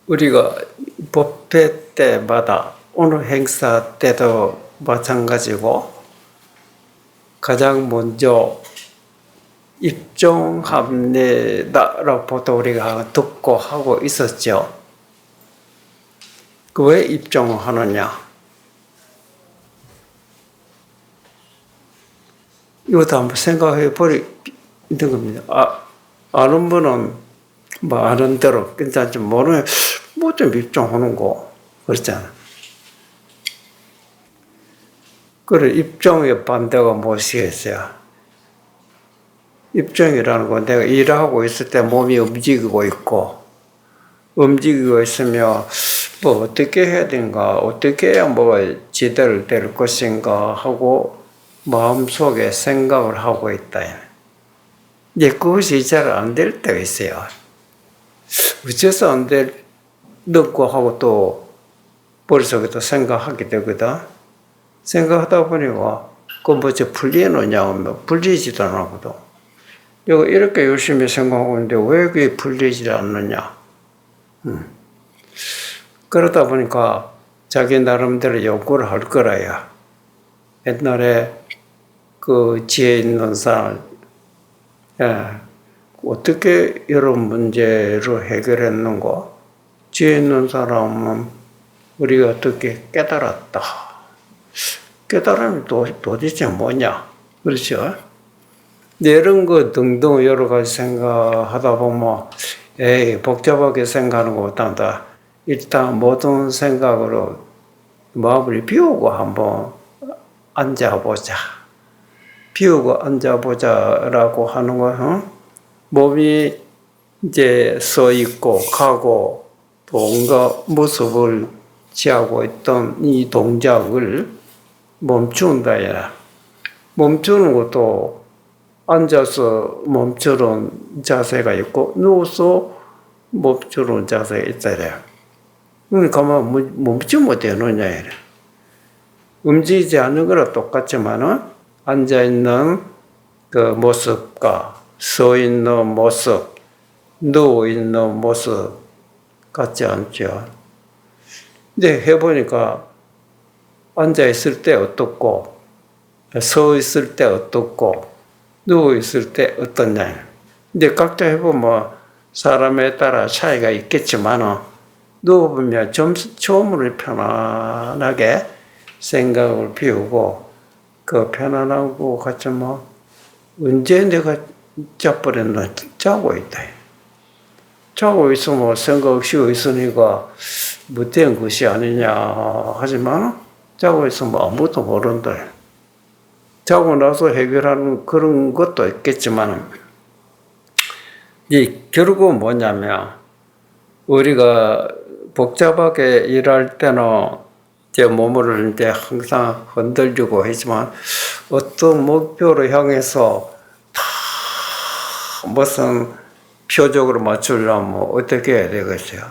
우리가 법회 때마다 오늘 행사 때도 마찬가지고 가장 먼저 입종합니다라고 보통 우리가 듣고 하고 있었죠. 그 왜 입종을 하느냐? 이것도 한번 생각해 버리는 겁니다. 아는 분은 뭐 아는 대로 괜찮지 모르면 뭐 좀 입종하는 거 그렇잖아. 그래 입종의 반대가 무엇이겠어요? 입종이라는 건 내가 일하고 있을 때 몸이 움직이고 있으면 뭐 어떻게 해야 되는가, 어떻게 해야 뭐가 제대로 될 것인가 하고 마음속에 생각을 하고 있다. 이제 그것이 잘 안 될 때가 있어요. 어째서 안 될는고 하고 또 머릿속에 또 생각하게 되거든. 생각하다 보니까 그 뭐지 풀리느냐, 풀리지도 않거든. 내가 이렇게 열심히 생각하고 있는데 왜 그게 풀리지 않느냐. 그러다 보니까 자기 나름대로 연구를 할 거라야. 옛날에 그 지혜 있는 사람, 어떻게 이런 문제를 해결했는가? 지혜 있는 사람은 우리가 어떻게 깨달았다. 깨달음이 도대체 뭐냐? 그렇죠? 이런 거 등등 여러 가지 생각하다 보면, 복잡하게 생각하는 것보다 일단 모든 생각으로 마음을 비우고 한번 앉아보자. 비우고 앉아보자라고 하는 거, 몸이 이제 서 있고 가고 뭔가 모습을 취하고 있던 이 동작을 멈춘다. 멈추는 것도 앉아서 멈추는 자세가 있고 누워서 멈추는 자세가 있어야. 그러니까 멈추면 되느냐. 움직이지 않는 거랑 똑같지만은 앉아있는 그 모습과 서 있는 모습, 누워있는 모습 같지 않죠. 근데 해보니까 앉아있을 때 어떻고, 서 있을 때 어떻고, 누워있을 때 어떻냐. 근데 각자 해보면 사람에 따라 차이가 있겠지만, 누워보면 처음으로 편안하게 생각을 비우고, 그 편안하고 같이 언제 내가 자버렸나, 자고 있다. 자고 있으면 생각 쉬고 있으니까 못된 것이 아니냐 하지만, 자고 있으면 아무것도 모른다. 자고 나서 해결하는 그런 것도 있겠지만, 결국은 뭐냐면, 우리가 복잡하게 일할 때는 제 몸을 이제 항상 흔들리고 하지만, 어떤 목표를 향해서 다 무슨 표적으로 맞추려면 어떻게 해야 되겠어요?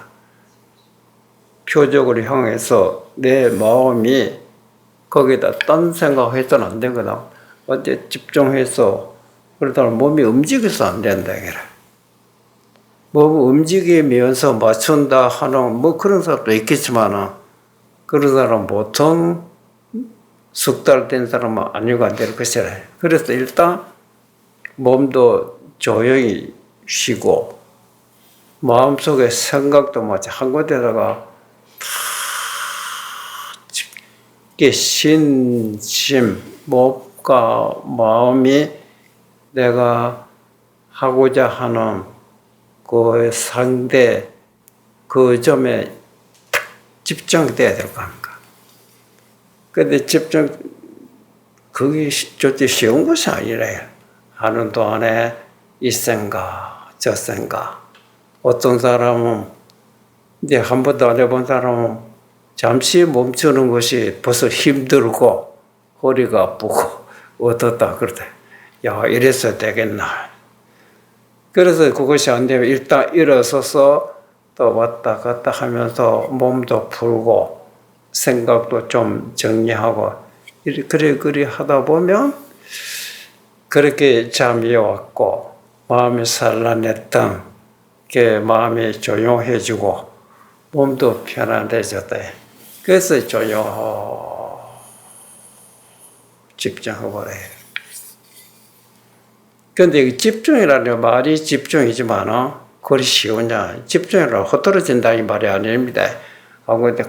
표적을 향해서 내 마음이 거기다 딴 생각해서는 안 되거든. 어디 집중해서 그러다 몸이 움직여서 안 된다. 몸을 움직이면서 맞춘다 하는 그런 사람도 있겠지만 그런 사람 보통 숙달된 사람은 아니고 안 될 것이라. 그래서 일단 몸도 조용히 쉬고 마음속에 생각도 마치 한 곳에다가 다 신심, 몸과 마음이 내가 하고자 하는 그 상대 그 점에 집중돼야 될 거 아닙니까? 근데 그게 절대 쉬운 것이 아니래요. 하는 동안에 이 생각, 저 생각. 어떤 사람은 이제 한 번도 안 해본 사람은 잠시 멈추는 것이 벌써 힘들고 허리가 아프고 어떻다 그러대. 야, 이래서 되겠나. 그래서 그것이 안 되면 일단 일어서서 또 왔다 갔다 하면서 몸도 풀고 생각도 좀 정리하고 그리 하다 보면 그렇게 잠이 왔고 마음이 산란했던 게 마음이 조용해지고 몸도 편안해졌다. 그래서 조용 집중해버려요. 근데 집중이라는 말이 집중이지만 그리 쉬우냐. 집중이라고 흐트러진다 이 말이 아닙니다. 근데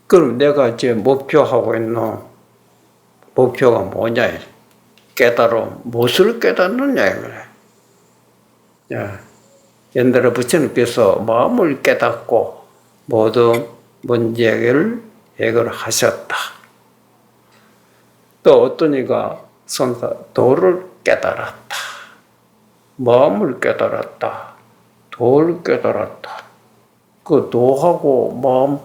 그럼 내가 이제 목표하고 있는 목표가 뭐냐? 깨달음. 무엇을 깨닫느냐? 옛날에 부처님께서 마음을 깨닫고 모든 문제를 해결하셨다. 또 어떤 이가 도를 깨달았다. 마음을 깨달았다. 도를 깨달았다. 그 도하고 마음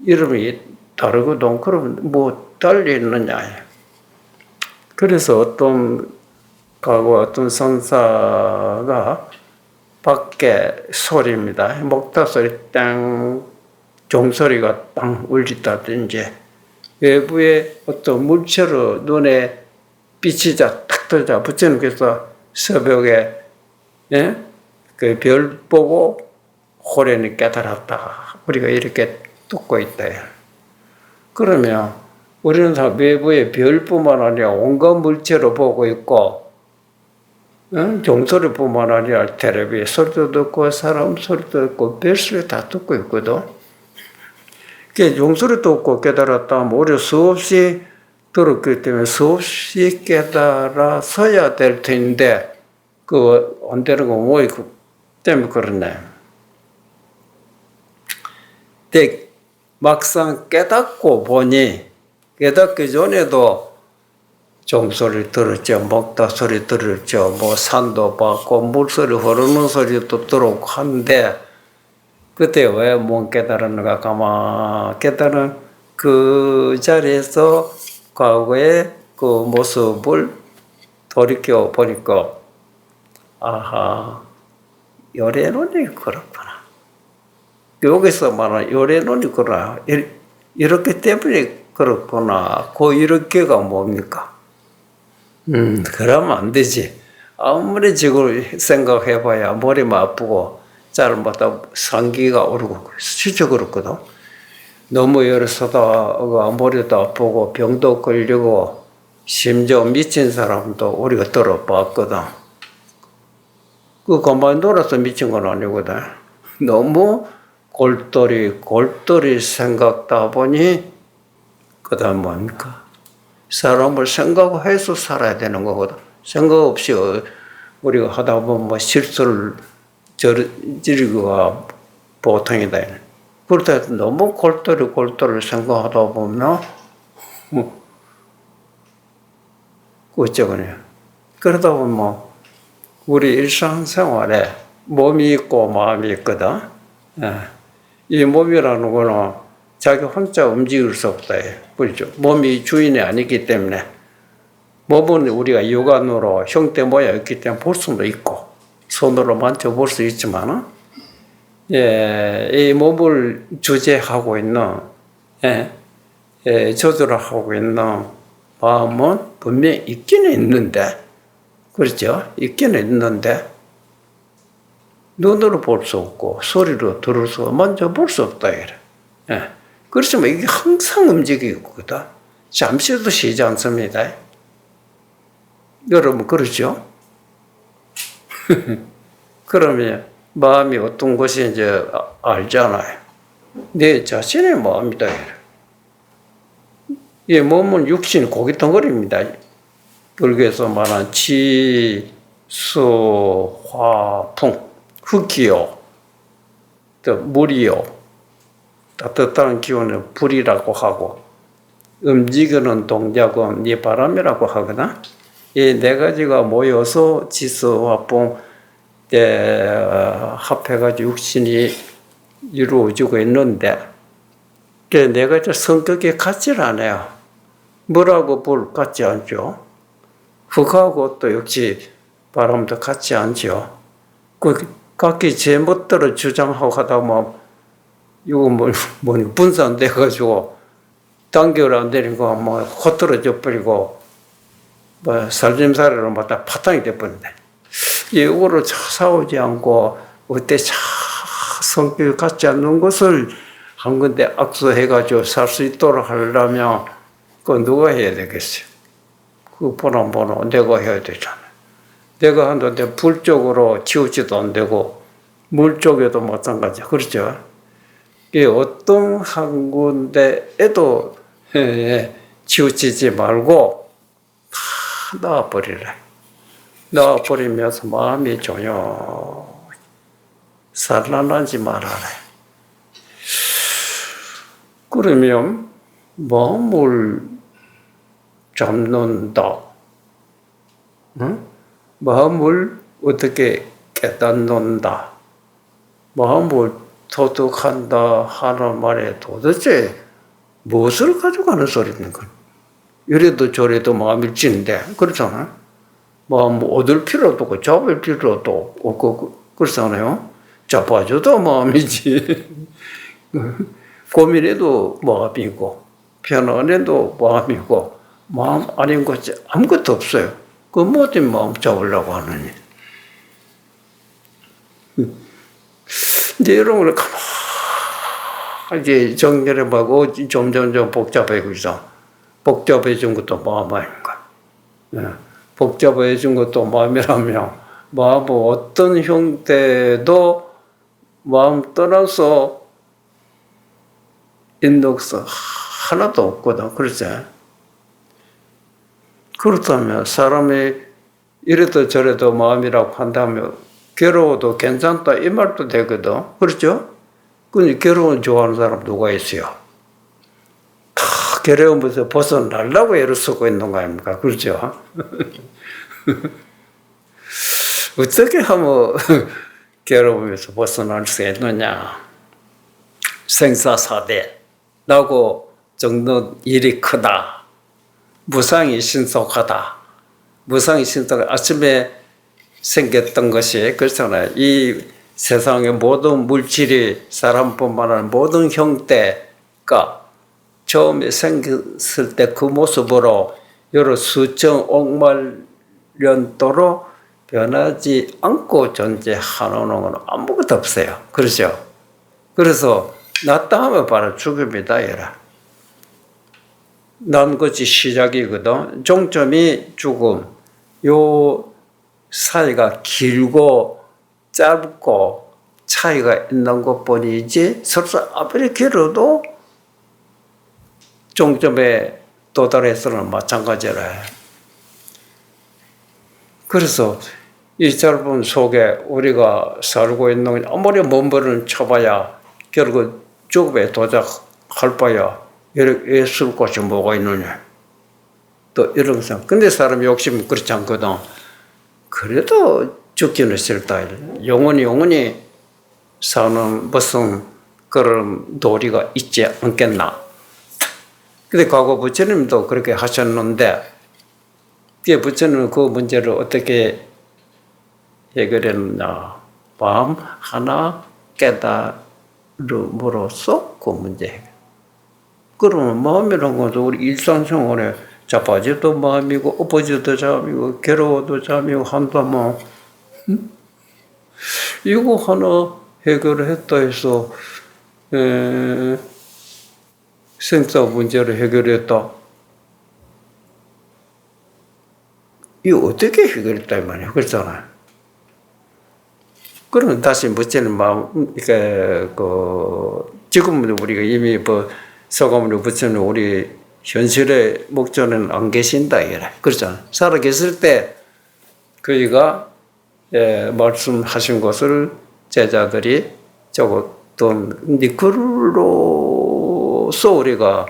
이름이 다르거든. 그럼 뭐 달리 있느냐? 그래서 어떤 선사가 밖에 소리입니다. 목타 소리 땅, 종소리가 땅 울리다든지 외부에 어떤 물체로 눈에 빛이 딱 들자 부처님께서 새벽에 그 별 보고 호련히 깨달았다. 우리가 이렇게 듣고 있다. 그러면 우리는 다 외부의 별뿐만 아니라 온갖 물체로 보고 있고 종소리뿐만 아니라 텔레비 소리도 듣고 사람 소리도 듣고 별 소리 다 듣고 있거든. 그 종소리 듣고 깨달았다 하면 우리 수없이 들었기 때문에 수없이 깨달아서야 될 텐데 그 안 되는 거 뭐 있고 때문에 그렇네. 근데 막상 깨닫고 보니 깨닫기 전에도 종소리 들었죠. 먹다 소리 들었죠. 뭐 산도 봤고 물소리 흐르는 소리도 들었고 한데 그때 왜 못 깨달았는가 가만 깨달은 그 자리에서 과거의 그 모습을 돌이켜 보니까 아하 요래론이 그렇구나. 여기서 말하는 요래론이 그렇구나. 이렇게 때문에 그렇구나. 그 이렇게가 뭡니까? 그러면 안 되지. 아무리 지금 생각해봐야 머리만 아프고 잘못하다 상기가 오르고 실제 그렇거든. 너무 열어서다 머리도 아프고 병도 걸리고 심지어 미친 사람도 우리가 들어봤거든. 그 가만히 놀아서 미친 건 아니거든. 너무 골똘히 생각다 보니 그 다음 뭡니까? 사람을 생각해서 살아야 되는 거거든. 생각 없이 우리가 하다 보면 뭐 실수를 저지르기가 보통이다. 그렇다 해서 너무 골똘히 생각하다 보면 어쩌거든요. 그러다 보면 뭐 우리 일상생활에 몸이 있고 마음이 있거든. 이 몸이라는 거는 자기 혼자 움직일 수 없다. 그렇죠? 몸이 주인이 아니기 때문에 몸은 우리가 육안으로 형태 모양 있기 때문에 볼 수도 있고 손으로 만져볼 수 있지만 이 몸을 주재하고 있는 조절하고 있는 마음은 분명히 있기는 있는데 그렇죠? 있기는 있는데 눈으로 볼 수 없고 소리로 들을 수 없고 만져볼 수 없다. 그렇지만 이게 항상 움직이고 있거든. 잠시도 쉬지 않습니다. 여러분 그렇죠? 그러면 마음이 어떤 것인지 알잖아요. 내 자신의 마음이다. 이 몸은 육신 고기 덩어리입니다. 불교에서 말하는 지, 수, 화, 풍, 흙이요, 또 물이요, 따뜻한 기운은 불이라고 하고 움직이는 동작은 이 바람이라고 하거든. 이 네 가지가 모여서 지수, 화풍 합해가지고 육신이 이루어지고 있는데 그 네 가지 성격이 같질 않아요. 물하고 불 같지 않죠. 흙하고 또 역시 바람도 같지 않죠. 그 각기 제멋대로 주장하고 하다 보면 이거 분산돼가지고 단결 안 되니까 뭐 헛떨어져 버리고 뭐 살림살이로 맞다 파탄이 돼버린다. 이거로 싸우지 않고 어때 성격이 같지 않는 것을 한 건데 악수해가지고 살 수 있도록 하려면 그 누가 해야 되겠어요? 그 보나 내가 해야 되잖아요. 내가 하는데 불 쪽으로 치우지도 안 되고 물 쪽에도 마찬가지야. 그렇죠? 이 어떤 한 군데에도 치우치지 말고 다 놔버리라. 놔버리면서 마음이 조용 산란하지 말아라. 그러면 마음을 잡는다. 응? 마음을 어떻게 깨닫는다. 마음을 도둑한다 하는 말에 도대체 무엇을 가져가는 소리입니까? 이래도 저래도 마음이 찐데 그렇잖아요. 마음 얻을 필요도 없고 잡을 필요도 없고 그렇잖아요. 잡아줘도 마음이지. 고민해도 마음이고 편안해도 마음이고 마음 아닌 것이 아무것도 없어요. 그 모든 마음 잡으려고 하느니. 이제 이런 걸 가만히 이제 정렬해보고 점점 복잡해지고 있어. 복잡해진 것도 마음 아닌가. 복잡해진 것도 마음이라면 마음은 어떤 형태도 마음 떠나서 인덕서 하나도 없거든. 그렇지? 그렇다면 사람이 이래도 저래도 마음이라고 한다면 괴로워도 괜찮다 이 말도 되거든. 그렇죠? 근데 괴로움 좋아하는 사람 누가 있어요? 다 괴로움에서 벗어나려고 애를 쓰고 있는 거 아닙니까? 그렇죠? 어떻게 하면 괴로움에서 벗어날 수 있느냐? 생사사대라고 적는 일이 크다. 무상이 신속하다. 무상이 신속하다. 아침에 생겼던 것이 그렇잖아요. 이 세상의 모든 물질이 사람뿐만 아니라 모든 형태가 처음에 생겼을 때 그 모습으로 여러 수천 억만 년도로 변하지 않고 존재하는 건 아무것도 없어요. 그렇죠? 그래서 났다 하면 바로 죽음이다. 얘라. 난 것이 시작이거든. 종점이 죽음. 요 사이가 길고 짧고 차이가 있는 것뿐이지 서로 아무리 길어도 종점에 도달해서는 마찬가지라. 그래서 이 짧은 속에 우리가 살고 있는 아무리 몸부림을 쳐봐야 결국 죽음에 도착할 바야 이렇게 쓸 곳이 뭐가 있느냐. 또 이런 생각. 근데 사람 욕심은 그렇지 않거든. 그래도 죽기는 싫다. 영원히 사는 무슨 그런 도리가 있지 않겠나. 근데 과거 부처님도 그렇게 하셨는데, 부처님은 그 문제를 어떻게 해결했느냐. 마음 하나 깨달음으로써 그 문제 해결. 그러면 마음이라는 것도 우리 일상생활에 자빠져도 마음이고 엎어져도 마음이고 괴로워도 마음이고 한다면 이거 하나 해결했다 해서 생사 문제를 해결했다. 이거 어떻게 해결했다 이 말이야. 그렇잖아요. 그러면 다시 부처님 마음, 지금은 우리가 이미 서가모니 부처님 우리 현실의 목전에는 안 계신다 이래. 그렇잖아요. 살아 계실 때 그이가 말씀하신 것을 제자들이 적었던 글로서 우리가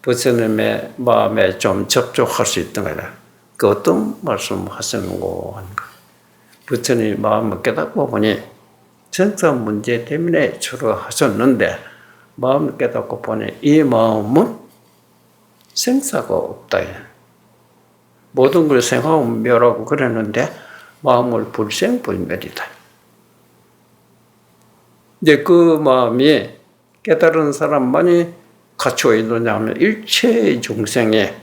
부처님의 마음에 좀 접촉할 수 있던 거다. 그 어떤 말씀하시는 거 아닌가? 부처님 마음을 깨닫고 보니 생사 문제 때문에 주로 하셨는데 마음을 깨닫고 보니 이 마음은 생사가 없다. 모든 걸 생하면 멸하고 그랬는데 마음을 불생불멸이다. 이제 그 마음이 깨달은 사람만이 갖추어 있느냐 하면 일체의 중생에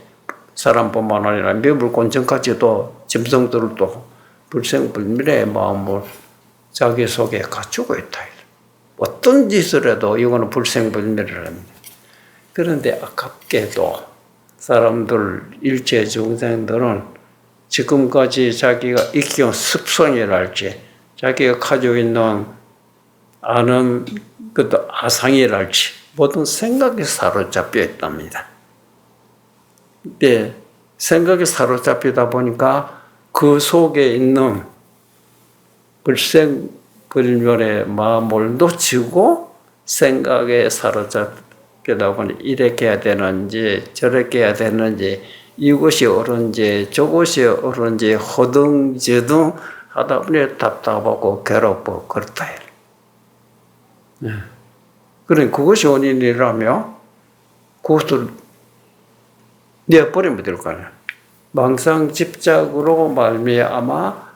사람뿐만 아니라 매물곤충까지도 짐승들도 불생불멸의 마음을 자기 속에 갖추고 있다. 어떤 짓을 해도 이거는 불생불멸을 합니다. 그런데 아깝게도 사람들, 일체 중생들은 지금까지 자기가 익혀온 습성이랄지 자기가 가지고 있는 아는 것도 아상이랄지 모든 생각에 사로잡혀 있답니다. 네, 생각에 사로잡히다 보니까 그 속에 있는 불생불멸의 마음을 놓치고 생각에 사로잡히다 보니 이렇게 해야 되는지 저렇게 해야 되는지 이것이 옳은지 저것이 옳은지 허둥지둥 하다 보니 답답하고 괴롭고 그렇다. 네. 그러니 그것이 원인이라며 그것을 내버리면 될 거 아니야. 망상집착으로 말미암아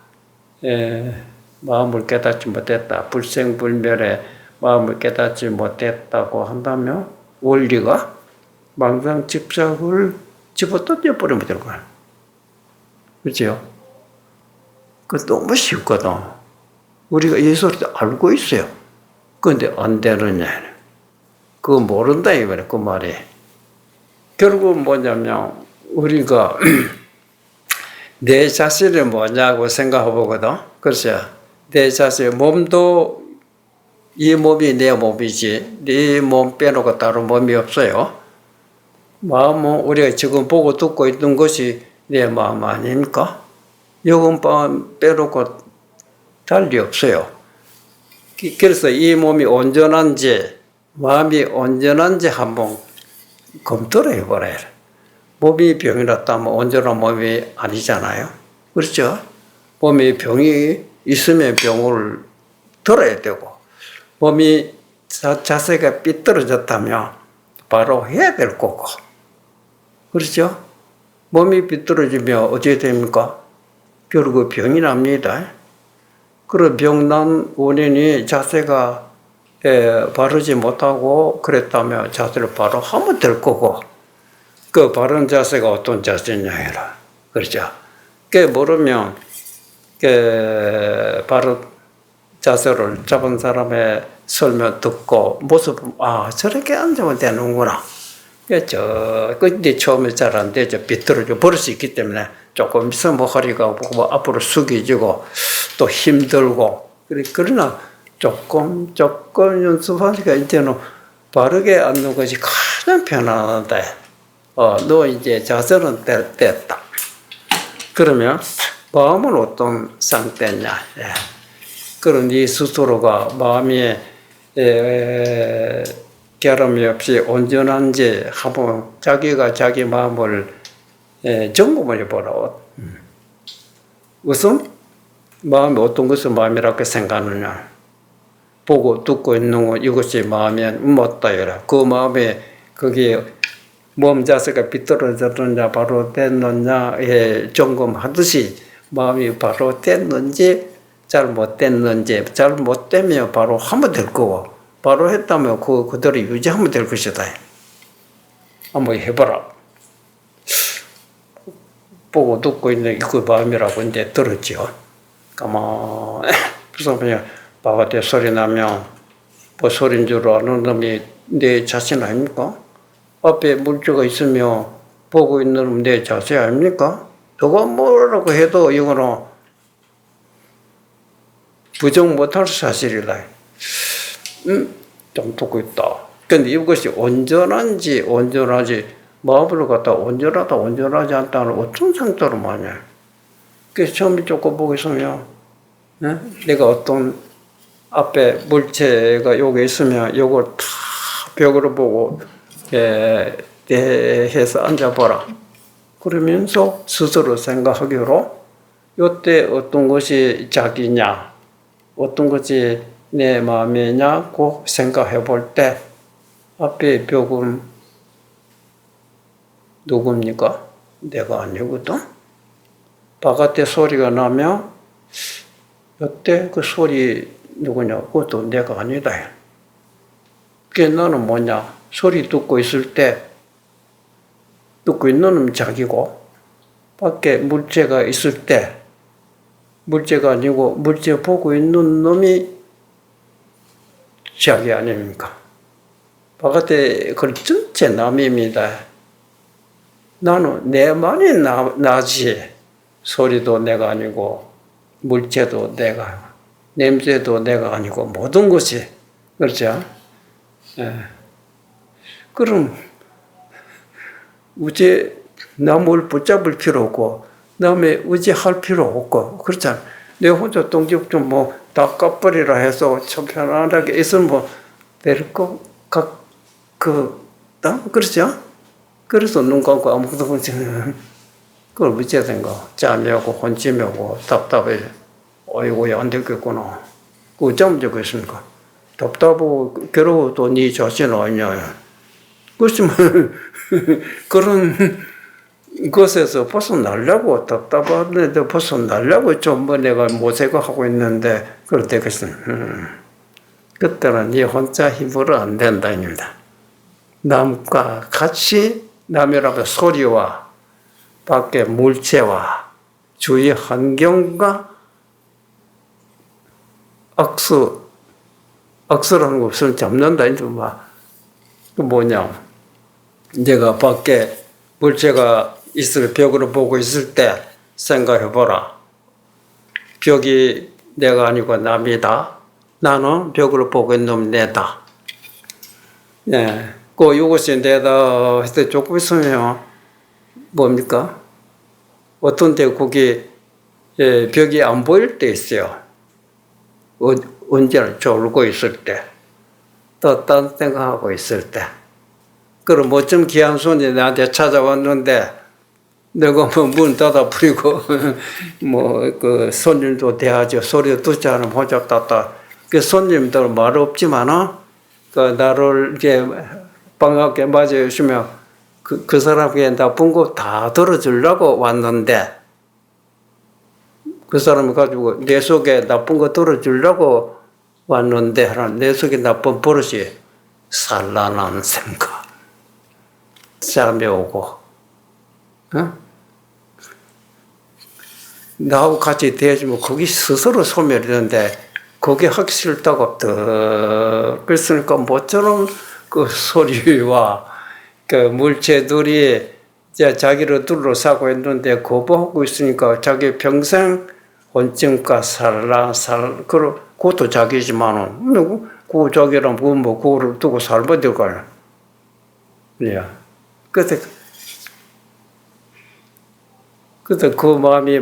마음을 깨닫지 못했다. 불생불멸의 마음을 깨닫지 못했다고 한다면 원리가 망상집착을 집어던져버리면 될 거야. 그렇죠? 그거 너무 쉽거든. 우리가 예수를 알고 있어요. 그런데 안 되느냐. 그거 모른다 이거래, 그 말이. 결국은 뭐냐면 우리가 내 자신이 뭐냐고 생각해 보거든. 그렇죠? 내 자신, 몸도 이 몸이 내 몸이지 네 몸 빼놓고 다른 몸이 없어요. 마음은 우리가 지금 보고 듣고 있는 것이 내 마음 아닙니까? 이것만 빼놓고 달리 없어요. 그래서 이 몸이 온전한지 마음이 온전한지 한번 검토를 해보라. 몸이 병이 났다면 온전한 몸이 아니잖아요. 그렇죠? 몸에 병이 있으면 병을 들어야 되고 몸이 자세가 삐뚤어졌다면 바로 해야 될 거고. 그렇죠? 몸이 삐뚤어지면 어떻게 됩니까? 결국 병이 납니다. 그런 병난 원인이 자세가 바르지 못하고 그랬다면 자세를 바로 하면 될 거고 그 바른 자세가 어떤 자세냐 해라. 그렇죠? 그게 모르면 바른 자세를 잡은 사람의 설명 듣고 모습 저렇게 앉으면 되는구나. 근데 처음에 잘 안 되죠. 비틀어져 버릴 수 있기 때문에 조금 있으면 허리가 앞으로 숙여지고 또 힘들고 그러나 조금 연습하니까 이제는 바르게 앉는 것이 가장 편안하다. 너 이제 자세는 됐다. 그러면 마음은 어떤 상태냐? 그런 이 스스로가 마음이 결함이 없이 온전한지 한번 자기가 자기 마음을 점검을 해보라. 우선 마음이 어떤 것을 마음이라고 생각하느냐. 보고 듣고 있는 것 이것이 마음이 맞다 이라. 그 마음에 거기에 몸 자세가 비뚤어졌느냐 바로 됐느냐 점검하듯이 마음이 바로 됐는지 잘못됐는지 잘못되면 바로 하면 될 거고 바로 했다면 그대로 유지하면 될 것이다. 한번 해봐라. 보고 듣고 있는 그 마음이라고 이제 들었죠. 가만히 그래서 바깥에 소리 나면 뭐 소리인 줄 아는 놈이 내 자신 아닙니까? 앞에 물체가 있으면 보고 있는 놈 내 자세 아닙니까? 누가 뭐라고 해도 이거는 부정 못할 사실이다. 좀 듣고 있다. 근데 이것이 온전한지 마음을 갖다 온전하다 온전하지 않다는 어떤 상태로 말이야. 그래서 처음에 조금 보고 있으면 내가 어떤 앞에 물체가 여기 있으면 이걸 다 벽으로 보고 대해서 앉아보라. 그러면서 스스로 생각하기로 이때 어떤 것이 자기냐 어떤 것이 내 마음이냐고 생각해 볼 때 앞에 벽은 누굽니까? 내가 아니거든. 바깥에 소리가 나면 이때 그 소리 누구냐? 그것도 내가 아니다. 그게 너는 뭐냐? 소리 듣고 있을 때 듣고 있는 놈이 자기고 밖에 물체가 있을 때 물체가 아니고 물체 보고 있는 놈이 자기 아닙니까? 바깥에 그 전체 남입니다. 나는 내만이 나지. 소리도 내가 아니고 물체도 내가 냄새도 내가 아니고 모든 것이 그렇죠? 예. 그럼 남을 붙잡을 필요 없고 남의 의지할 필요 없고 그렇잖아. 내 혼자 똥집 좀 다 까버리라 해서 참 편안하게 있으면 될 것 그렇죠? 그래서 눈 감고 아무것도 보지. 그걸 어째야 된가? 짬이 오고 혼침이 오고 답답해. 어이구 안 되겠구나. 그거 어쩌면 되겠습니까? 답답하고 괴로워도 네 자신 아니냐. 그렇지만 그런 것에서 벗어나려고 답답한데도 벗어나려고 좀 내가 모색하고 있는데 그럴 때겠습니다. 그때는 네 혼자 힘으로 안 된다입니다. 남과 같이 남이라면 소리와 밖의 물체와 주위 환경과 악수라는 거 없으면 잡는다. 그 뭐냐. 내가 밖에 물체가 있을 벽으로 보고 있을 때 생각해보라. 벽이 내가 아니고 남이다. 나는 벽으로 보고 있는 놈이 내다. 네. 이것이 내다 했을 때 조금 있으면 뭡니까? 어떤 때 거기 벽이 안 보일 때 있어요. 언제나 졸고 있을 때. 또 딴 생각하고 있을 때. 그럼 뭐좀 귀한 손이 나한테 찾아왔는데 내가 문 닫아 버리고 그 손님도 대하죠. 소리도 듣지 않으면 혼자 닫다. 그 손님들 말 없지만은 그 나를 이제 반갑게 맞아주시면 그 사람에게 나쁜 거 다 들어주려고 왔는데 그 사람이 가지고 내 속에 나쁜 거 들어주려고 왔는데 내 속에 나쁜 버릇이 산란한 생각. 짬이 오고, 나하고 같이 대해주면 거기 스스로 소멸이 되는데, 거기 하기 싫다고 그랬으니까 모처럼 그 소리와 그 물체들이 이제 자기를 둘러싸고 있는데 거부하고 있으니까 자기 평생 혼증과 그것도 자기지만은, 그 자기랑 그거를 두고 살면 될 거 아니야. 예. 그때 그 마음이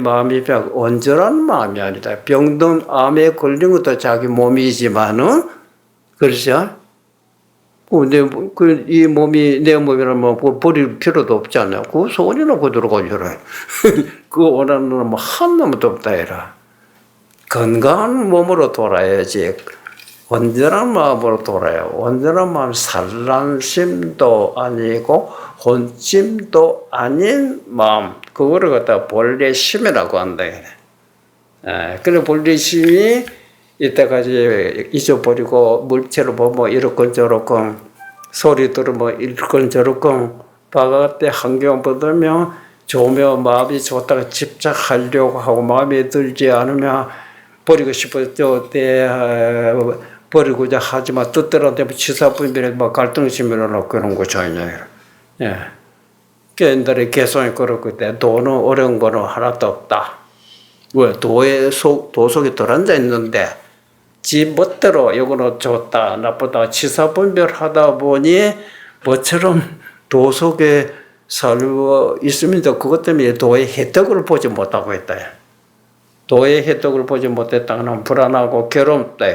온전한 마음이 아니다. 병든 암에 걸린 것도 자기 몸이지만은, 그렇죠? 이 몸이 내 몸이라면 버릴 필요도 없잖아요. 그 소원이나 그대로 가져라. 그거 원하는 놈은 한 놈도 없다 해라. 건강한 몸으로 돌아야지. 온전한 마음으로 돌아요. 온전한 마음, 산란심도 아니고 혼침도 아닌 마음. 그거를 갖다 본래심이라고 한다. 그래 본래심이 이때까지 잊어버리고 물체로 보면 이렇건 저렇건 소리 들으면 이렇건 저렇건 바깥의 환경 보면 좋으면 마음이 좋다가 집착하려고 하고 마음에 들지 않으면 버리고 싶을 때 버리고자 하지만 뜻대로 되면 치사분별에 막 갈등심이라고 그런 거죠. 예. 옛날에 개성이 그렇고 때 도는 어려운 거는 하나도 없다. 왜? 도 속에 들어앉아 있는데 지 멋대로 이거는 좋다 나쁘다 치사분별하다 보니 뭐처럼 도 속에 살고 있으면서 그것 때문에 도의 혜택을 보지 못하고 있다. 도의 혜택을 보지 못했다는 불안하고 괴롭다.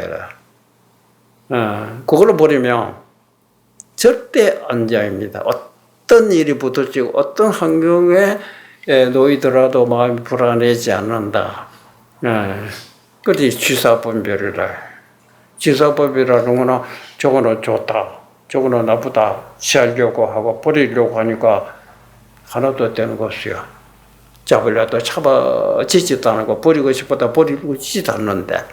그걸로 버리면 절대 안정입니다. 어떤 일이 부딪히고 어떤 환경에 놓이더라도 마음이 불안해지지 않는다. 그게 취사분별이라. 취사분별이라는 거는 저거는 좋다, 저거는 나쁘다, 취하려고 하고 버리려고 하니까 하나도 되는 것이야. 잡으려도 잡아지지도 않고 버리고 싶어도 버리고 지지도 않는데.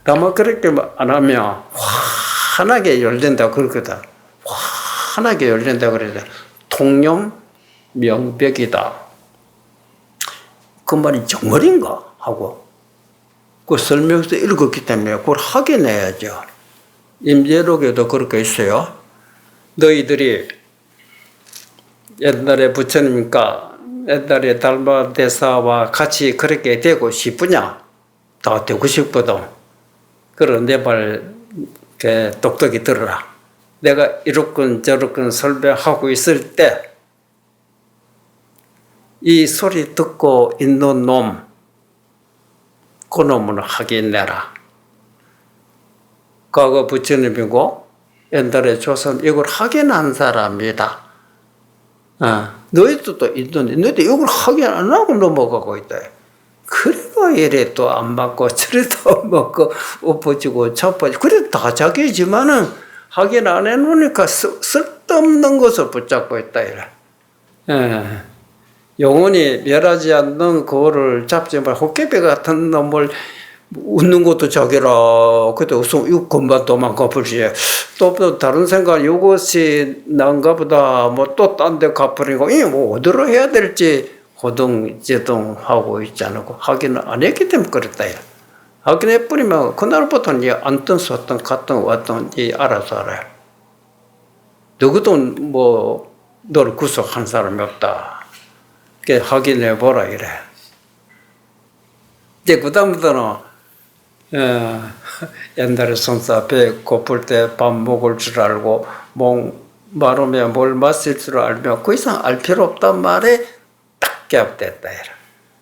다만 그렇게 안 하면 환하게 열린다 그러거든. 환하게 열린다 그러거든. 통념 명백이다. 그 말이 정말인가 하고 그 설명서 읽었기 때문에 그걸 확인해야죠. 임재록에도 그렇게 있어요. 너희들이 옛날에 부처님과 옛날에 달마대사와 같이 그렇게 되고 싶으냐? 다 되고 싶거든. 그럼 내 말 똑똑히 들어라. 내가 이렇건 저렇건 설명하고 있을 때 이 소리 듣고 있는 놈, 그 놈은 확인내라. 과거 부처님이고 옛날에 조선 이걸 확인한 사람이다. 너희들도 있는데 너희들 이걸 확인 안 하고 넘어가고 있다. 그래도 이래 또 안 맞고 저래도 안 맞고 엎어지고 자빠지고 그래도 다 자기지만은 확인 안 해놓으니까 쓸데없는 것을 붙잡고 있다. 이래. 영원히 멸하지 않는 그거를 잡지 말 호깨비 같은 놈을 웃는 것도 저기라. 그때 웃음 이거 금방 도망가 버리지. 또 다른 생각 이것이 난가 보다 뭐 또 딴 데 가버리고 이 뭐 어디로 해야 될지 호동제동하고 있지 않고 확인을 안 했기 때문에 그랬다. 확인해버리면 그날부터는 이제 앉든 섰든 갔든 왔든 이 알아서 알아요. 누구도 뭐 너를 구속한 사람이 없다. 확인해보라 이래. 이제 그다음부터는 옛날에 손사 배 고플 때 밥 먹을 줄 알고 목 마르면 뭘 마실 줄 알면 그 이상 알 필요 없단 말에 딱 겹됐다 이래.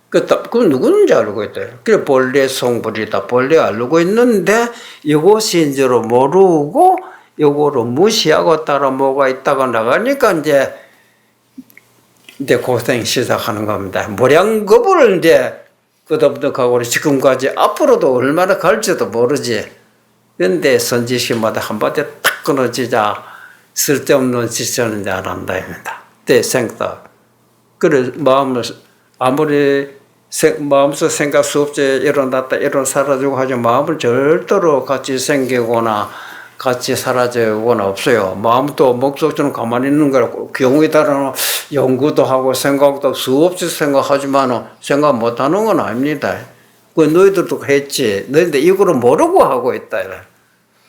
그 누구는지 알고 있다. 그래 본래 성불이다. 본래 알고 있는데 이것인 줄 모르고 이거를 무시하고 따라 뭐가 있다가 나가니까 이제 고생 시작하는 겁니다. 모량거부를 이제 그다음부터 가고 지금까지 앞으로도 얼마나 갈지도 모르지. 그런데 선지식마다 한마디 딱 끊어지자 쓸데없는 짓을 이제 안 한다입니다. 때 생각. 그래 마음을 아무리 마음속 생각 수업제 일어났다 일어나 사라지고 하지만 마음을 절대로 같이 생기거나 같이 사라지거나 없어요. 마음도 목적처럼 가만히 있는 거라고. 경우에 따라서 연구도 하고 생각도 수없이 생각하지만 생각 못하는 건 아닙니다. 그 너희들도 했지. 너희들 이거를 모르고 하고 있다.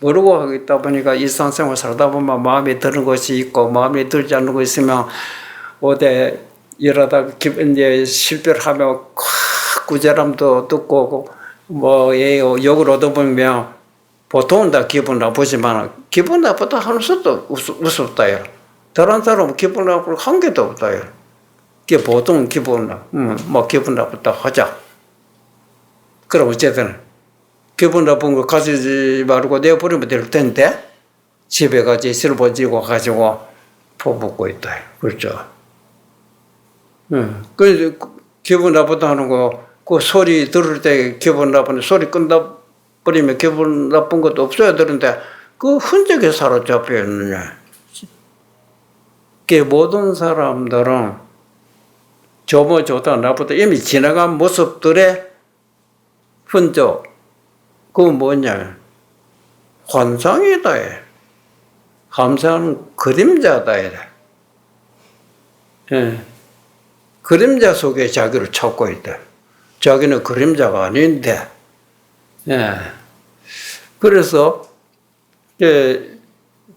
모르고 하고 있다 보니까 일상생활 살다 보면 마음에 드는 것이 있고 마음에 들지 않는 것이 있으면 어디 일하다가 이제 실패를 하면 구제람도 듣고 뭐 욕을 얻어보면 보통은 다 기분 나쁘지만 기분 나쁘다 하는 수도 우습다요. 다른 사람은 기분 나쁘고 한 개도 없다요. 그게 보통 기분 나쁘다 하자. 그럼 어쨌든 기분 나쁜 거 가지지 말고 내버리면 될 텐데 집에 가지 실버지고 가지고 퍼붓고 있다. 그렇죠. 그래서 기분 나쁘다 하는 거 그 소리 들을 때 기분 나쁜데 소리 끝나 버리면 기분 나쁜 것도 없어야 되는데 그 흔적에 사로잡혀 있느냐. 그 모든 사람들은 좋다 나쁘다 이미 지나간 모습들의 흔적 그건 뭐냐 환상이다. 감사하는 그림자다. 그림자 속에 자기를 찾고 있다. 자기는 그림자가 아닌데 그래서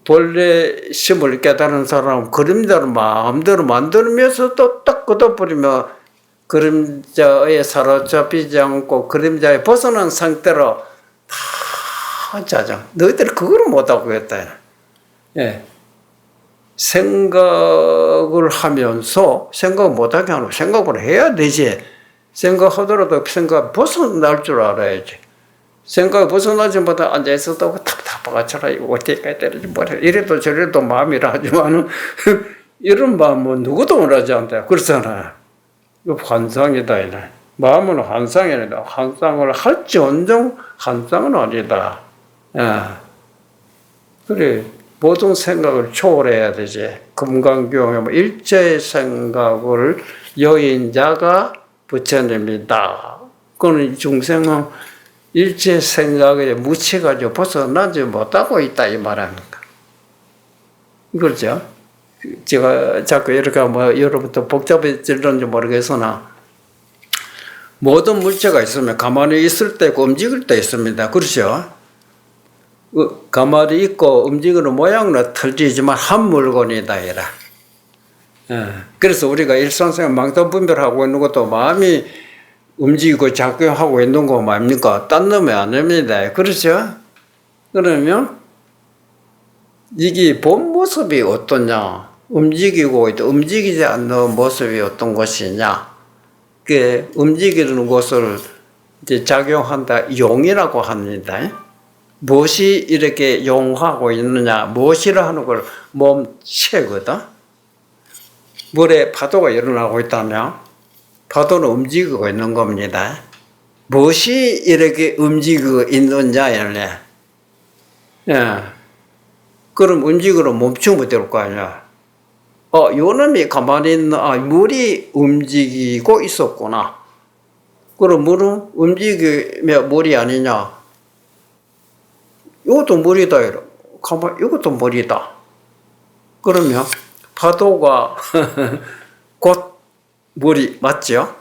본래 심을 깨달은 사람은 그림자를 마음대로 만들면서 또 딱 걷어버리면 그림자에 사로잡히지 않고 그림자에 벗어난 상태로 다 자정. 너희들이 그걸 못하고 있다. 생각을 하면서 생각 못하게 하고 생각을 해야 되지. 생각하더라도 생각 벗어날 줄 알아야지. 생각 벗어나지 못해 앉아있어도 답답하가처럼 어떻게 때리지 뭐래. 이래도 저래도 마음이라 하지만은 이런 마음은 누구도 원하지 않다. 그렇잖아. 이거 환상이다. 이래. 마음은 환상이 아니다. 환상을 할지언정 환상은 아니다. 그래. 모든 생각을 초월해야 되지. 금강경에 일체의 생각을 여인자가 부처님이다. 그거는 중생은 일체 생각에 묻혀가지고 벗어나지 못하고 있다 이 말입니다. 그렇죠? 제가 자꾸 이렇게 여러분도 복잡해질런지 모르겠으나 모든 물체가 있으면 가만히 있을 때 있고 움직일 때 있습니다. 그렇죠? 가만히 있고 움직이는 모양은 틀리지만 한 물건이다 이라. 그래서 우리가 일상생활 망상분별하고 있는 것도 마음이 움직이고 작용하고 있는 거 뭡니까? 딴 놈이 아닙니다. 그렇죠? 그러면 이게 본 모습이 어떠냐? 움직이고 있다. 움직이지 않는 모습이 어떤 것이냐? 그 움직이는 것을 이제 작용한다. 용이라고 합니다. 무엇이 이렇게 용하고 있느냐? 무엇이라 하는 걸 몸체거든. 물에 파도가 일어나고 있다면 파도는 움직이고 있는 겁니다. 무엇이 이렇게 움직이고 있느냐에 그럼 움직이로 멈추면 될 거 아니야. 요 놈이 가만히 있는, 물이 움직이고 있었구나. 그럼 물은 움직이면 물이 아니냐. 이것도 물이다. 이것도 물이다. 그러면 파도가 곧 물이 맞죠?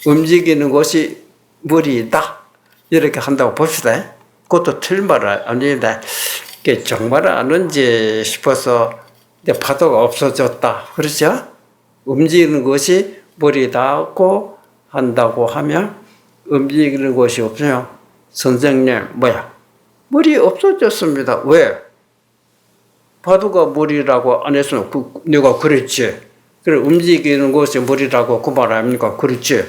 움직이는 것이 물이다. 이렇게 한다고 봅시다. 그것도 틀린 말 아닌데, 정말 아는지 싶어서 파도가 없어졌다. 그렇죠? 움직이는 것이 물이다고 한다고 하면 움직이는 것이 없으면 선생님, 물이 없어졌습니다. 왜? 파도가 물이라고 안 했으면 내가 그랬지. 그래, 움직이는 것이 물이라고 그 말 아닙니까? 그렇지.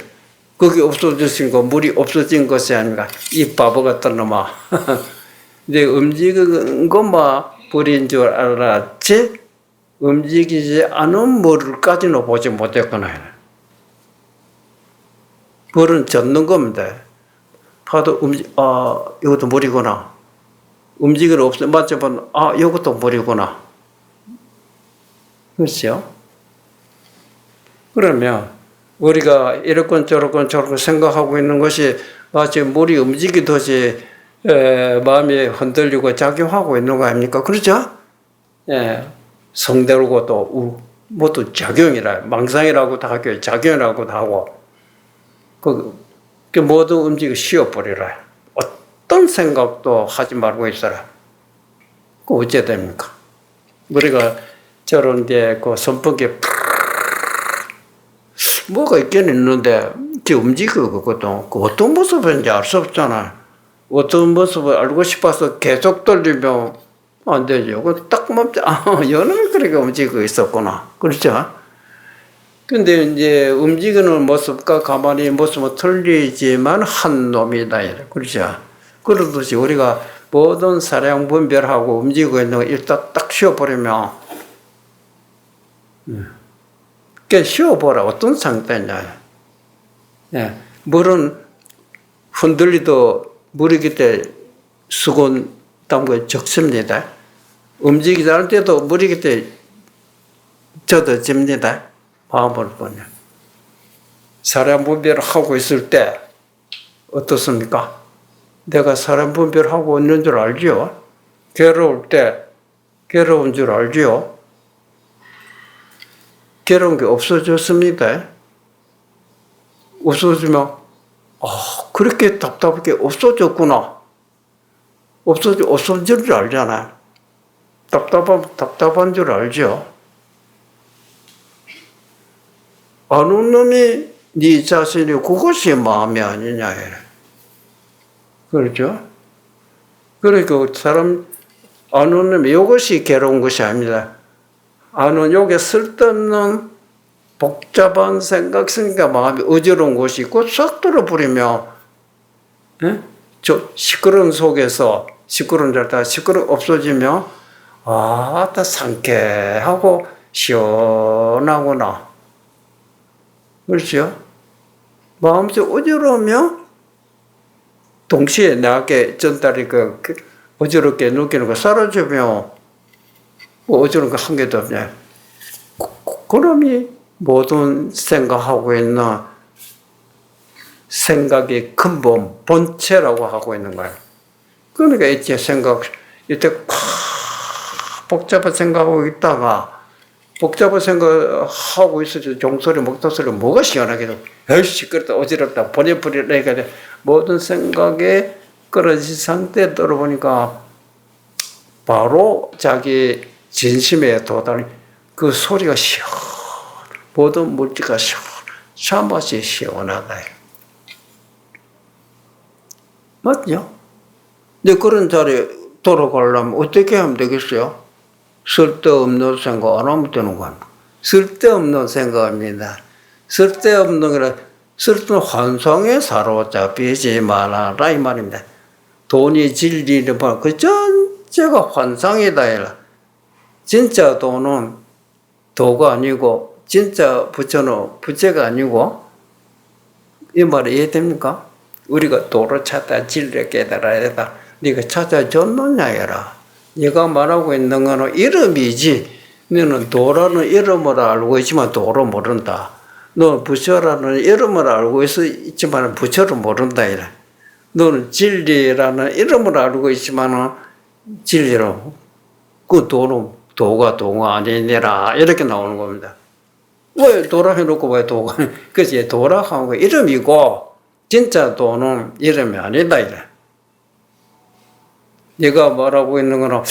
그게 없어졌으니까 물이 없어진 것이 아닌가. 이 바보 같은 놈아. 근데 움직이는 것만 물인 줄 알았지, 움직이지 않은 물까지는 보지 못했구나. 물은 젖는 겁니다. 파도 이것도 물이구나. 움직이는 없어. 맞춰보면, 이것도 물이구나. 그렇죠? 그러면 우리가 이렇건 저렇건 생각하고 있는 것이 마치 물이 움직이듯이 마음이 흔들리고 작용하고 있는 거 아닙니까? 그렇죠? 성대로고 또 모두 작용이라, 망상이라고도 하고 작용이라고도 하고 그 모두 움직여 쉬어버리라. 어떤 생각도 하지 말고 있어라. 그 어째 됩니까? 우리가 저런 그 선풍기 뭐가 있긴 있는데 움직이고 그것도 어떤 모습인지 알 수 없잖아. 어떤 모습을 알고 싶어서 계속 돌리면 안 되죠. 딱 멈춰. 여놈이 그렇게 움직이고 있었구나. 그렇죠? 근데 이제 움직이는 모습과 가만히 모습은 틀리지만 한 놈이다. 그렇죠? 그러듯이 우리가 모든 사량 분별하고 움직이고 있는 거 일단 딱 쉬어버리면 쉬어보라. 어떤 상태냐. 물은 흔들리도 물이 그때 수건 담그에 적습니다. 움직이지 않을 때도 물이 그때 젖어집니다. 마음을 보면. 사람 분별을 하고 있을 때 어떻습니까? 내가 사람 분별하고 있는 줄 알죠? 괴로울 때 괴로운 줄 알죠? 괴로운 게 없어졌습니다. 없어지면 그렇게 답답하게 없어졌구나. 없어진 줄 알잖아요. 답답한 줄 알죠? 아는 놈이 네 자신이 그것이 마음이 아니냐. 그렇죠? 그러니까 사람 아는 놈이 이것이 괴로운 것이 아닙니다. 아는 요게 쓸데없는 복잡한 생각 쓰니까 마음이 어지러운 것이 있고 싹 들어버리면 저 시끄러운 속에서 시끄러운 자리다 시끄러 없어지면 다 상쾌하고 시원하구나. 그렇죠? 마음속 어지러우면 동시에 나에게 전달이 어지럽게 느끼는 거 사라지면 어지러운 거 한 개도 없냐. 그놈이 모든 생각하고 있는 생각의 근본, 본체라고 하고 있는 거예요. 그러니까 이제 이때 복잡한 생각하고 있다가, 복잡한 생각하고 있어도 종소리, 목소리, 뭐가 시원하게도, 에이씨, 시끄럽다, 어지럽다, 보내버리라, 이렇게 모든 생각에 끌어진 상태에 들어보니까 바로 자기 진심에 도달해 그 소리가 모든 물질가 참맛이 시원하다. 맞죠? 근데 그런 자리에 돌아가려면 어떻게 하면 되겠어요? 쓸데없는 생각 안 하면 되는 거야. 쓸데없는 생각입니다. 쓸데없는 환상에 사로잡히지 말아라 이 말입니다. 돈이 진리를 봐. 그 전체가 환상이다. 이라. 진짜 돈은 도가 아니고 진짜 부처는 부채가 아니고 이 말이 이해됩니까? 우리가 도를 찾아 진리를 깨달아야 된다. 네가 찾아줬느냐 해라. 네가 말하고 있는 거는 이름이지. 너는 도라는 이름을 알고 있지만 도를 모른다. 너는 부처라는 이름을 알고 있지만 부처를 모른다. 이래. 너는 진리라는 이름을 알고 있지만 진리로 그 도가 아니니라 이렇게 나오는 겁니다. 왜 도라 해놓고 왜 도가? 그치 도라 하는 거 이름이고 진짜 도는 이름이 아니다. 이래. 네가 말하고 있는 거는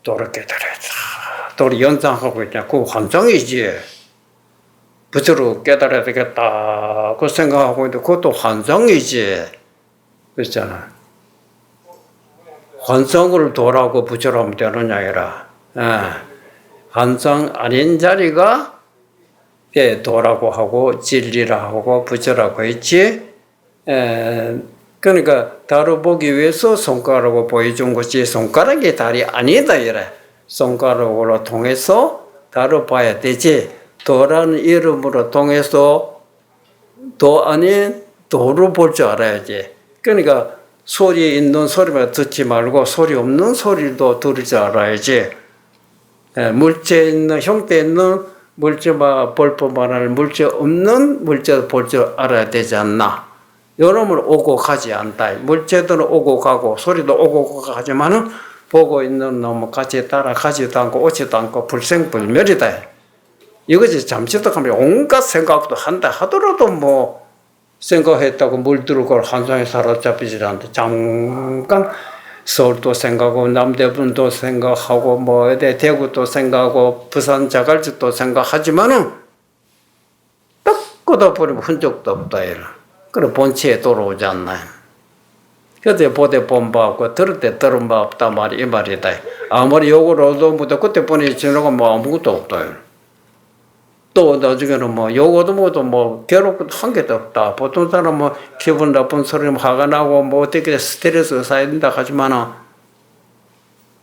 도를 깨달았다. 도를 연상하고 있냐. 그거 환상이지. 부처로 깨달아야 되겠다. 그 생각하고 있는데 그것도 환상이지. 그렇잖아. 환상을 도라고 부처로 하면 되느냐 이라. 환상 아닌 자리가 도라고 하고 진리라 하고 부처라고 했지. 그러니까 달을 보기 위해서 손가락을 보여준 것이 손가락이 달이 아니다 이래. 손가락으로 통해서 달을 봐야 되지. 도라는 이름으로 통해서 도 아닌 도를 볼 줄 알아야지. 그러니까 소리 있는 소리만 듣지 말고 소리 없는 소리도 들을 줄 알아야지. 물체 있는 형태 있는 물체만 볼 뿐만 아니라 물체 없는 물체도 볼 줄 알아야 되지 않나. 여러분 오고 가지 않다. 물체들은 오고 가고 소리도 오고 가지만은 보고 있는 놈은 같이 따라가지도 않고 오지도 않고 불생불멸이다. 이것이 잠시도 가면 온갖 생각도 한다 하더라도 뭐 생각했다고 물들고 환상에 사로잡히지 않는데 잠깐 서울도 생각하고 남대문도 생각하고 뭐 대구도 생각하고 부산 자갈치도 생각하지만은 딱 걷어버리면 흔적도 없다. 그래 본체에 돌아오지 않나요? 그때 보대 본 바 없고 들을 때 들은 바 없다 말이 이 말이다. 아무리 욕을 얻어도 못해 그때 보니 지나가 뭐 아무것도 없다. 또 나중에는 뭐 욕 얻어도 뭐 괴롭고 한 개도 없다. 보통 사람은 뭐 기분 나쁜 소리 화가 나고 뭐 어떻게 스트레스 쌓인다 하지만은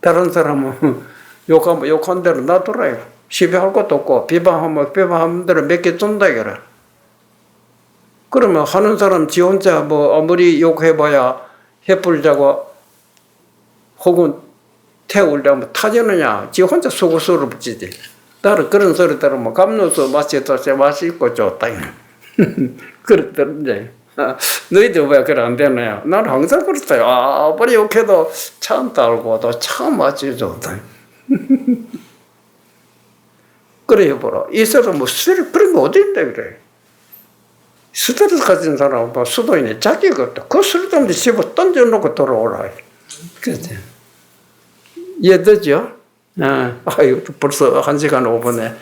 다른 사람은 욕한 대로 놔둬라요. 시비할 것도 없고 비방하면 대로 몇 개 준다 이거라. 그러면 하는 사람 지 혼자 뭐 아무리 욕해봐야 햇불 자고 혹은 태우려면 타지느냐. 지 혼자 수고수를 붙이지. 나는 그런 소리 들으면 감로서 맛이 있고 좋다. 그렇더니 너희들 왜 그래 안 되나요? 나는 항상 그렇다요. 아무리 욕해도 참 달고도 참 맛이 좋다. 그래 해보라. 이 사람 뭐 스트레스 그런 거 어디 있다 그래. 스트레스 가진 사람 봐 수도인이 자기가 없다. 그 쓸데없는 집어 던져놓고 돌아오라. 그렇지. 이해되죠? 아유, 벌써 1시간 5분에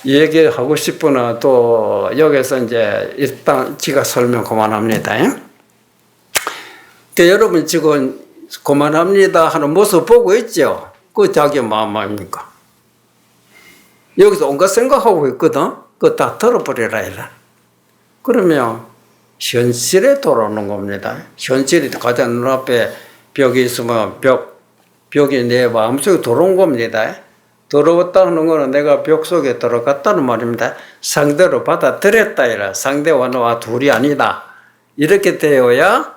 얘기하고 싶으나 또 여기서 이제 일단 지가 설명 그만합니다. 그러니까 여러분 지금 그만합니다 하는 모습 보고 있죠? 그 자기 마음 아닙니까? 여기서 온갖 생각하고 있거든? 그거 다 털어버리라 이라. 그러면 현실에 돌아오는 겁니다. 현실이 가장 눈앞에 벽이 있으면 벽이 내 마음속에 들어온 겁니다. 들어왔다 하는 거는 내가 벽 속에 들어갔다는 말입니다. 상대로 받아들였다 이라. 상대와 나와 둘이 아니다. 이렇게 되어야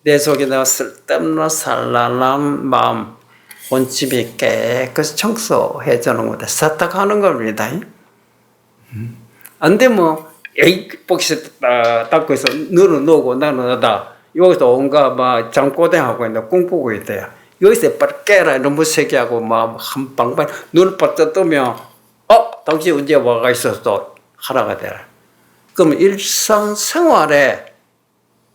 내 속에 내가 쓸데없는 산란한 마음, 본심이 깨끗이 청소해주는 겁니다. 세탁하는 겁니다. 안 되면 에이, 복시 닦고 있어. 너는 너고 나는 나다. 여기서 온갖 막 장고등하고 있는데 꿈꾸고 있대요. 여기서 빨리 깨라. 너무 세게 하고 막 한 방방 눈을 바짝 뜨면 당신 언제 와가 있었어? 하나가 되라. 그럼 일상생활에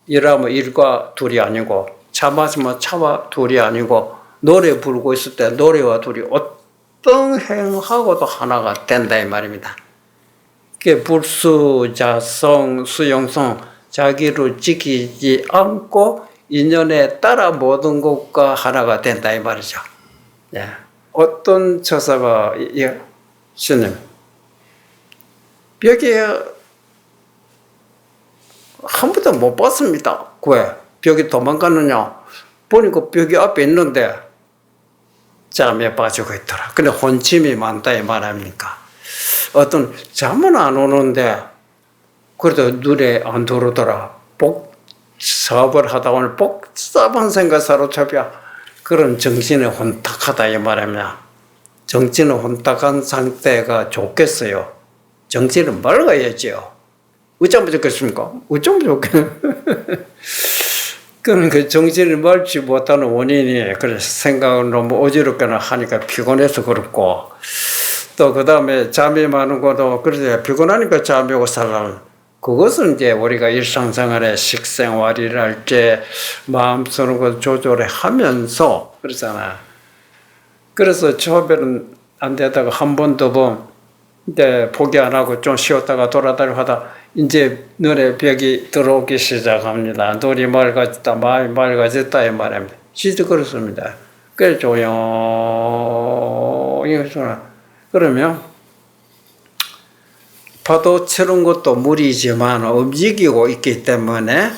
일하면 일과 둘이 아니고 차 마시면 차와 둘이 아니고 노래 부르고 있을 때 노래와 둘이 어떤 행하고도 하나가 된다 이 말입니다. 그 불수, 자성, 수용성 자기를 지키지 않고 인연에 따라 모든 것과 하나가 된다 이 말이죠. 예. 어떤 처사가 스님 벽에 한 번도 못 봤습니다. 왜? 벽이 도망가느냐? 보니까 벽이 앞에 있는데 잠에 빠지고 있더라. 근데 혼침이 많다 이 말 아닙니까? 어떤 잠은 안 오는데 그래도 눈에 안 들어오더라. 사업을 하다 보니 복잡한 생각 사로잡혀 그런 정신이 혼탁하다 이 말입니다. 정신이 혼탁한 상태가 좋겠어요. 정신은 맑아야죠. 어쩌면 좋겠습니까? 어쩌면 좋겠네. 그러니까 정신을 맑지 못하는 원인이 그래서 생각을 너무 어지럽게나 하니까 피곤해서 그렇고 또 그 다음에 잠이 많은 것도 그래서 피곤하니까 잠이 오고 살라는 그것은 이제 우리가 일상생활에 식생활이랄지 마음 쓰는 것 조절해 하면서 그러잖아. 그래서 처음에는 안 되다가 한 번 더 본 이제 포기 안 하고 좀 쉬었다가 돌아다니고 하다 이제 눈에 벽이 들어오기 시작합니다. 눈이 맑아졌다, 마음이 맑아졌다 이 말입니다. 진짜 그렇습니다. 그래 조용히 해주나. 그러면 파도 치는 것도 물이지만 움직이고 있기 때문에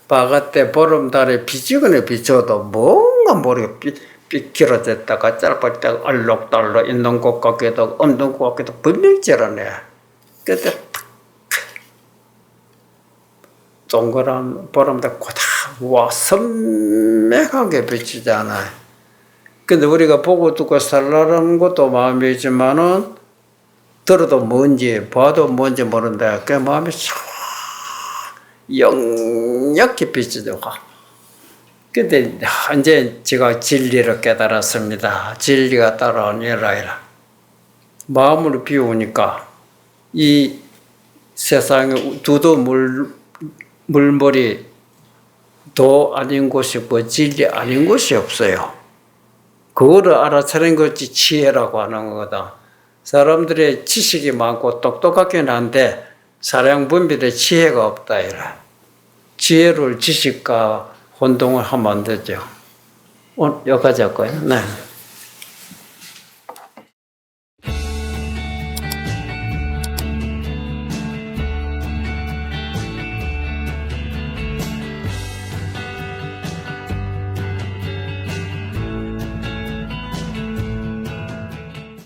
바깥에 보름달에 비치거나 비춰도 뭔가 모르게 삐뚤어졌다가 짧았다가 알록달록 있는 것 같기도 하고 없는 것 같기도 하고 분명히 찌르네. 그때 동그란 보름달 고다 와 선명하게 비치잖아요. 근데 우리가 보고 듣고 살라는 것도 마음이지만은 들어도 뭔지 봐도 뭔지 모른다. 그 마음이 영역히 비치죠. 근데 이제 제가 진리를 깨달았습니다. 진리가 따라오니라. 마음을 비우니까 이 세상에 두도 물머리 도 아닌 곳이 없고 진리 아닌 곳이 없어요. 그거를 알아차린 것이 지혜라고 하는 거거든. 사람들의 지식이 많고 똑똑하긴 한데 사량 분별의 지혜가 없다 이라. 지혜를 지식과 혼동을 하면 안 되죠. 여기까지 할 거예요. 네.